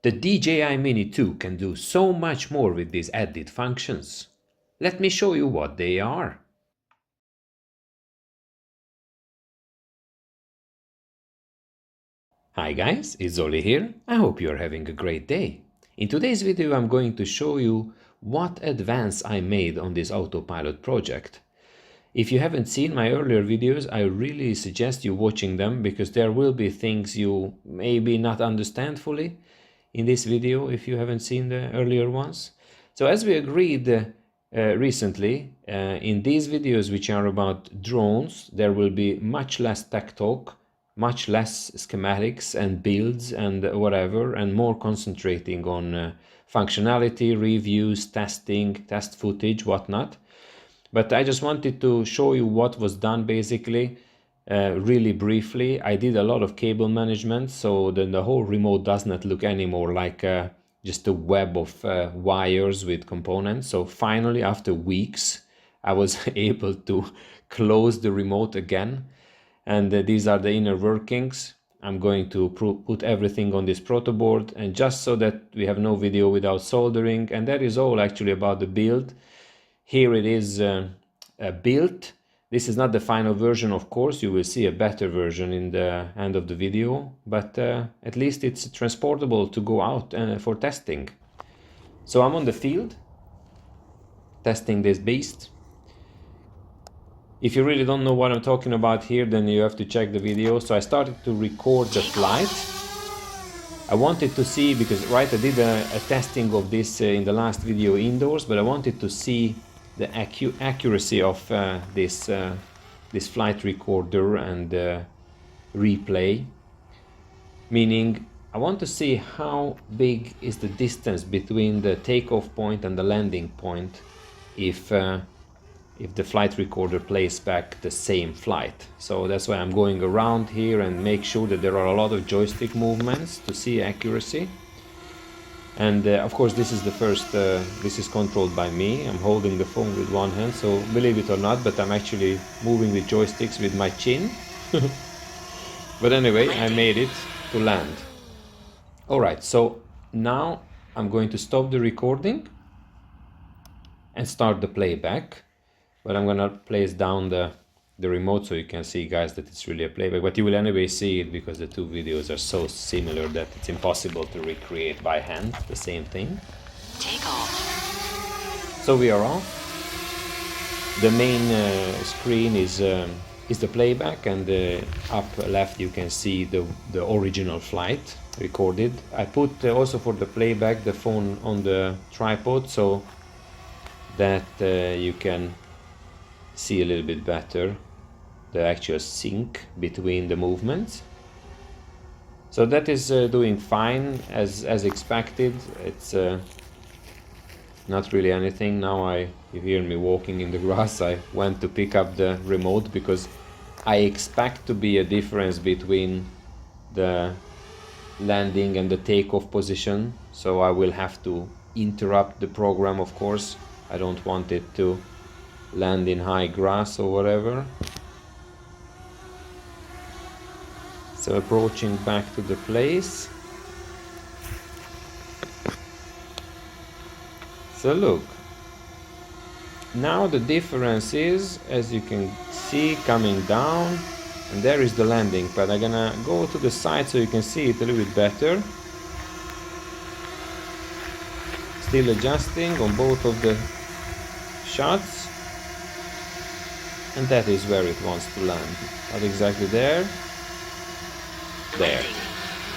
The DJI Mini 2 can do so much more with these edit functions. Let me show you what they are. Hi guys, it's Oli here. I hope you're having a great day. In today's video I'm going to show you what advance I made on this autopilot project. If you haven't seen my earlier videos, I really suggest you watching them because there will be things you maybe not understand fully in this video if you haven't seen the earlier ones. So as we agreed recently, in these videos which are about drones, there will be much less tech talk, much less schematics and builds and whatever, and more concentrating on functionality, reviews, testing, test footage, whatnot. But I just wanted to show you what was done basically, really briefly. I did a lot of cable management, so then the whole remote does not look anymore like just a web of wires with components. So finally, after weeks, I was able to close the remote again. And these are the inner workings. I'm going to put everything on this proto board, and just so that we have no video without soldering. And that is all actually about the build. Here it is built. This is not the final version, of course. You will see a better version in the end of the video, but at least it's transportable to go out for testing. So I'm on the field testing this beast. If you really don't know what I'm talking about here, then you have to check the video. So I started to record the flight. I wanted to see, because I did a testing of this in the last video indoors, but I wanted to see the accuracy of this flight recorder and replay. Meaning, I want to see how big is the distance between the takeoff point and the landing point if the flight recorder plays back the same flight. So that's why I'm going around here and make sure that there are a lot of joystick movements to see accuracy. And of course this is the first, this is controlled by me. I'm holding the phone with one hand, so believe it or not, but I'm actually moving the joysticks with my chin. But anyway, I made it to land. Alright, so now I'm going to stop the recording and start the playback. But I'm gonna place down the remote so you can see, guys, that it's really a playback. But you will anyway see it because the two videos are so similar that it's impossible to recreate by hand the same thing. Take off. So we are off. The main screen is the playback, and up left you can see the original flight recorded. I put also for the playback the phone on the tripod so that you can see a little bit better the actual sync between the movements. So that is doing fine as expected. It's not really anything. Now you hear me walking in the grass. I went to pick up the remote because I expect to be a difference between the landing and the takeoff position. So I will have to interrupt the program, of course. I don't want it to land in high grass or whatever. So approaching back to the place. So look, now the difference is, as you can see, coming down, and there is the landing pad. I'm gonna go to the side so you can see it a little bit better. Still adjusting on both of the shots. And that is where it wants to land. Not exactly there. There.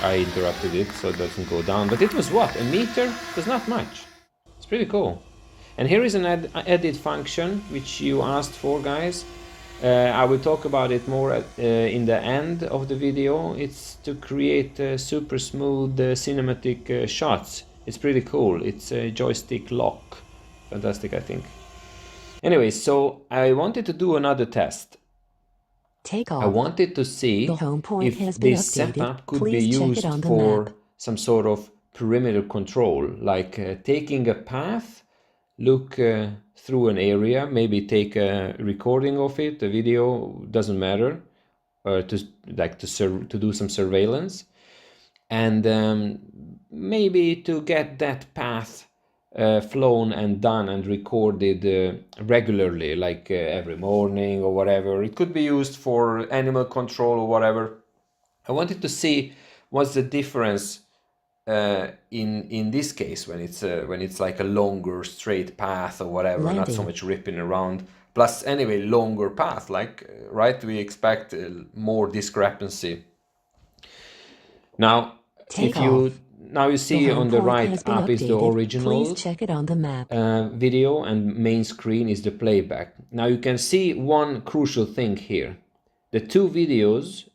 I interrupted it so it doesn't go down. But it was what? A meter? It was not much. It's pretty cool. And here is an edit function which you asked for, guys. I will talk about it more in the end of the video. It's to create super smooth cinematic shots. It's pretty cool. It's a joystick lock. Fantastic, I think. Anyway, so I wanted to do another test. I wanted to see if this setup could be used for some sort of perimeter control, like taking a path, look through an area, maybe take a recording of it, a video, doesn't matter, to do some surveillance, and maybe to get that path flown and done and recorded regularly, like every morning or whatever. It could be used for animal control or whatever. I wanted to see what's the difference in this case when it's like a longer straight path or whatever, Landing. not so much ripping around. Plus, anyway, longer path, like right, we expect more discrepancy. Now, Take if you off. now you see on the home point right has been up is the updated. original Please check it on the map. video, and main screen is the playback. Now you can see one crucial thing here. The two videos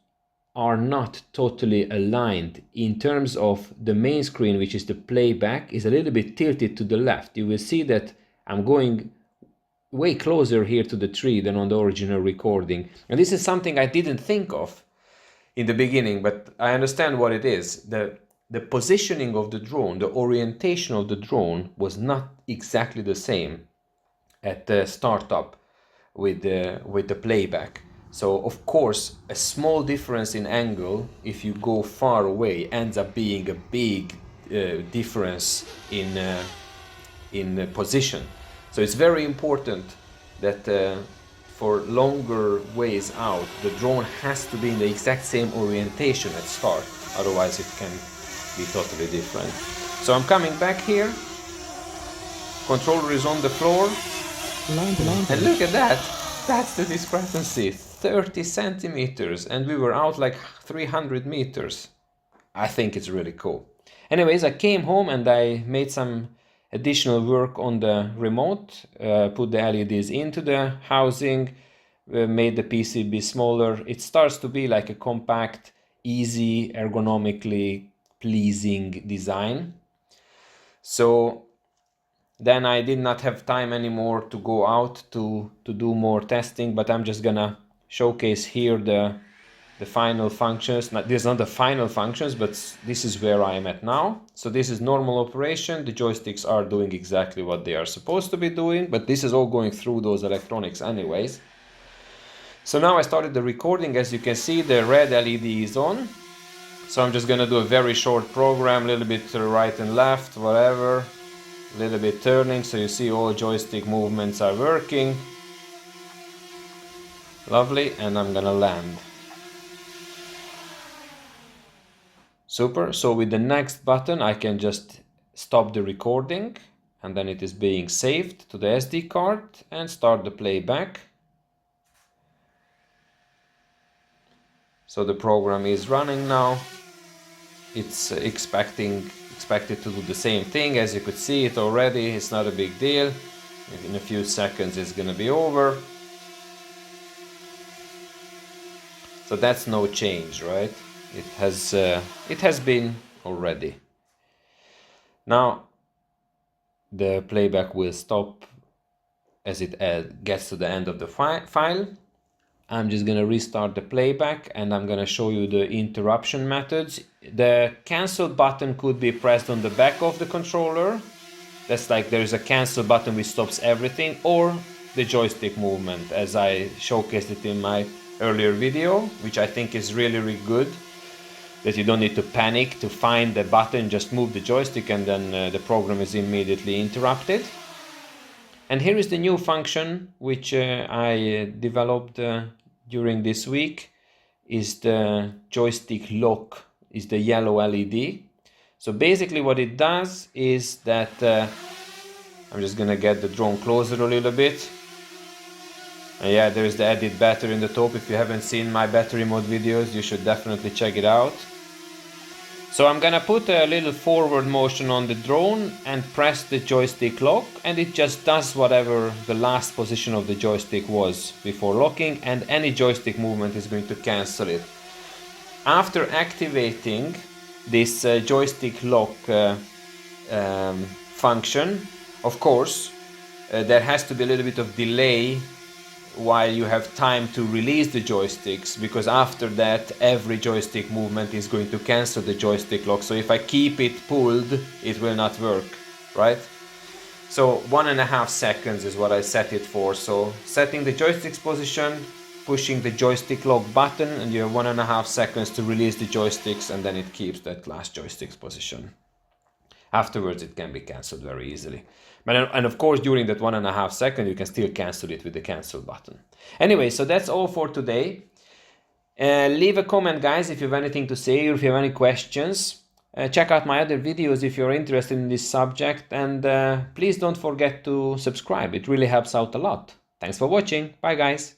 are not totally aligned in terms of the main screen, which is the playback, is a little bit tilted to the left. You will see that I'm going way closer here to the tree than on the original recording. And this is something I didn't think of in the beginning, but I understand what it is. The positioning of the drone, the orientation of the drone was not exactly the same at the startup with the playback. So of course a small difference in angle, if you go far away, ends up being a big difference in position. So it's very important that for longer ways out, the drone has to be in the exact same orientation at start, otherwise it can be totally different. So I'm coming back here, controller is on the floor, and look at that, that's the discrepancy, 30 centimeters, and we were out like 300 meters. I think it's really cool. Anyways, I came home and I made some additional work on the remote, put the LEDs into the housing, made the PCB smaller. It starts to be like a compact, easy, ergonomically pleasing design. So then I did not have time anymore to go out to do more testing, but I'm just gonna showcase here the final functions. These are not the final functions, but this is where I am at now. So this is normal operation. The joysticks are doing exactly what they are supposed to be doing, but this is all going through those electronics anyways. So now I started the recording. As you can see, the red LED is on. So I'm just gonna do a very short program, a little bit to the right and left, whatever, a little bit turning, so you see all joystick movements are working. Lovely, and I'm gonna land. Super, so with the next button I can just stop the recording, and then it is being saved to the SD card, and start the playback. So the program is running now. It's expected to do the same thing. As you could see it already, it's not a big deal. In a few seconds it's gonna be over. So that's no change, right? It has been already. Now the playback will stop as it gets to the end of the file. I'm just gonna restart the playback and I'm gonna show you the interruption methods. The cancel button could be pressed on the back of the controller. That's like there's a cancel button which stops everything, or the joystick movement, as I showcased it in my earlier video, which I think is really, really good. That you don't need to panic to find the button, just move the joystick and then the program is immediately interrupted. And here is the new function which I developed during this week, is the joystick lock, is the yellow LED. So basically what it does is that, I'm just gonna get the drone closer a little bit. And yeah, there is the added battery in the top. If you haven't seen my battery mode videos, you should definitely check it out. So I'm gonna put a little forward motion on the drone and press the joystick lock, and it just does whatever the last position of the joystick was before locking, and any joystick movement is going to cancel it. After activating this joystick lock function, of course, there has to be a little bit of delay while you have time to release the joysticks, because after that every joystick movement is going to cancel the joystick lock. So if I keep it pulled, it will not work, right? So 1.5 seconds is what I set it for. So setting the joystick's position, pushing the joystick lock button, and you have 1.5 seconds to release the joysticks, and then it keeps that last joystick's position. Afterwards, it can be cancelled very easily. And of course, during that 1.5 seconds, you can still cancel it with the cancel button. Anyway, so that's all for today. Leave a comment, guys, if you have anything to say or if you have any questions. Check out my other videos if you're interested in this subject, and please don't forget to subscribe. It really helps out a lot. Thanks for watching. Bye, guys.